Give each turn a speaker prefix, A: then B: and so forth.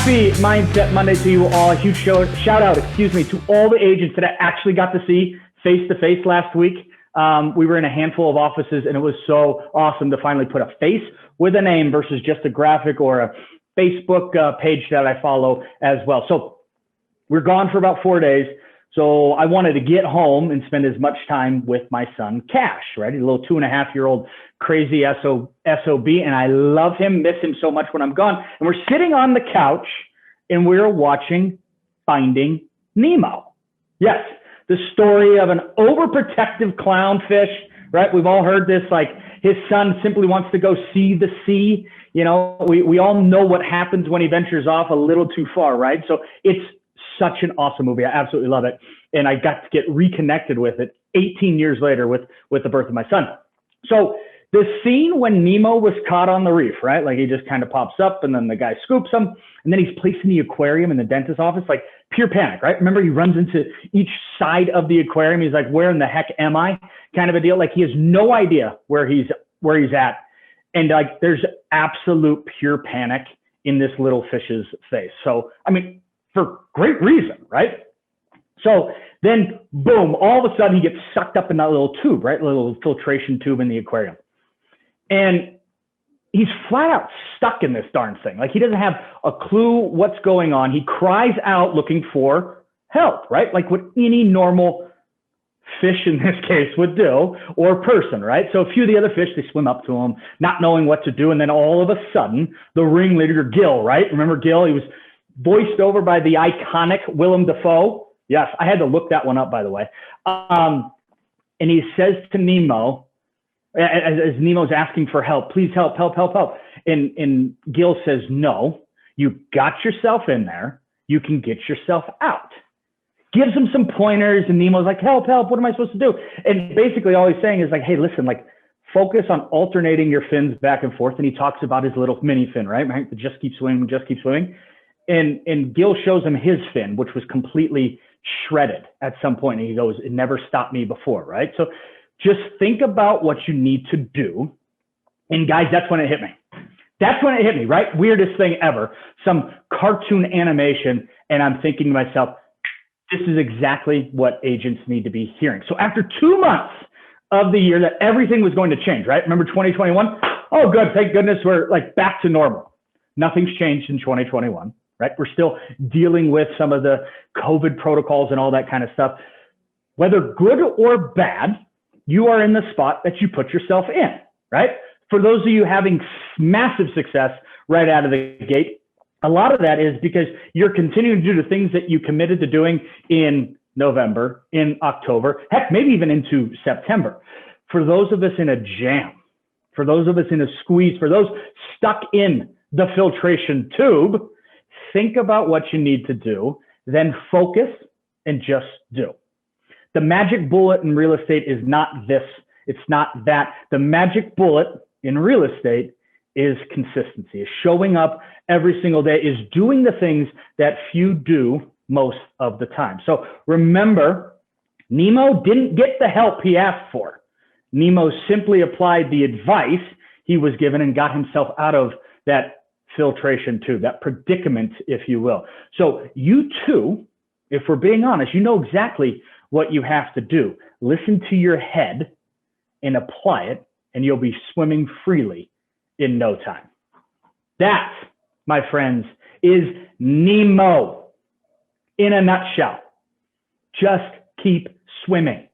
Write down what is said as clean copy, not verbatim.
A: Happy Mindset Monday to you all. A huge shout out, to all the agents that I actually got to see face to face last week. We were in a handful of offices, and it was so awesome to finally put a face with a name versus just a graphic or a Facebook page that I follow as well. So we're gone for about 4 days. So I wanted to get home and spend as much time with my son, Cash, right? He's a little 2.5-year-old crazy SOB, and I love him, miss him so much when I'm gone. And we're sitting on the couch, and we're watching Finding Nemo. Yes, the story of an overprotective clownfish, right? We've all heard this, like his son simply wants to go see the sea. You know, we all know what happens when he ventures off a little too far, right? So it's such an awesome movie. I absolutely love it. And I got to get reconnected with it 18 years later with the birth of my son. So the scene when Nemo was caught on the reef, right? Like he just kind of pops up and then the guy scoops him and then he's placed in the aquarium in the dentist's office, like pure panic, right? Remember, he runs into each side of the aquarium. He's like, where in the heck am I? Kind of a deal. Like he has no idea where he's at. And like, there's absolute pure panic in this little fish's face. So, I mean, for great reason, right? So then, boom, all of a sudden he gets sucked up in that little tube, right? Little filtration tube in the aquarium. And he's flat out stuck in this darn thing. Like he doesn't have a clue what's going on. He cries out looking for help, right? Like what any normal fish in this case would do, or person, right? So a few of the other fish, they swim up to him, not knowing what to do. And then all of a sudden, the ringleader, Gil, right? Remember Gil? He was voiced over by the iconic Willem Dafoe. Yes, I had to look that one up, by the way. And he says to Nemo, as Nemo's asking for help, please help. And Gil says, no, you got yourself in there. You can get yourself out. Gives him some pointers, and Nemo's like, help, what am I supposed to do? And basically all he's saying is like, hey, listen, like focus on alternating your fins back and forth. And he talks about his little mini fin, right? Just keep swimming. And Gil shows him his fin, which was completely shredded at some point. And he goes, it never stopped me before, right? So just think about what you need to do. And guys, that's when it hit me. Right? Weirdest thing ever. Some cartoon animation. And I'm thinking to myself, this is exactly what agents need to be hearing. So after 2 months of the year that everything was going to change, right? Remember 2021? Oh, good. Thank goodness we're like back to normal. Nothing's changed in 2021. Right? We're still dealing with some of the COVID protocols and all that kind of stuff. Whether good or bad, you are in the spot that you put yourself in, right? For those of you having massive success right out of the gate, a lot of that is because you're continuing to do the things that you committed to doing in November, in October, heck, maybe even into September. For those of us in a jam, for those of us in a squeeze, for those stuck in the filtration tube, think about what you need to do, then focus and just do. The magic bullet in real estate is not this, it's not that. The magic bullet in real estate is consistency, is showing up every single day, is doing the things that few do most of the time. So remember, Nemo didn't get the help he asked for. Nemo simply applied the advice he was given and got himself out of that filtration tube, that predicament, if you will. So you too, if we're being honest, you know exactly what you have to do. Listen to your head and apply it, and you'll be swimming freely in no time. That, my friends, is Nemo in a nutshell. Just keep swimming.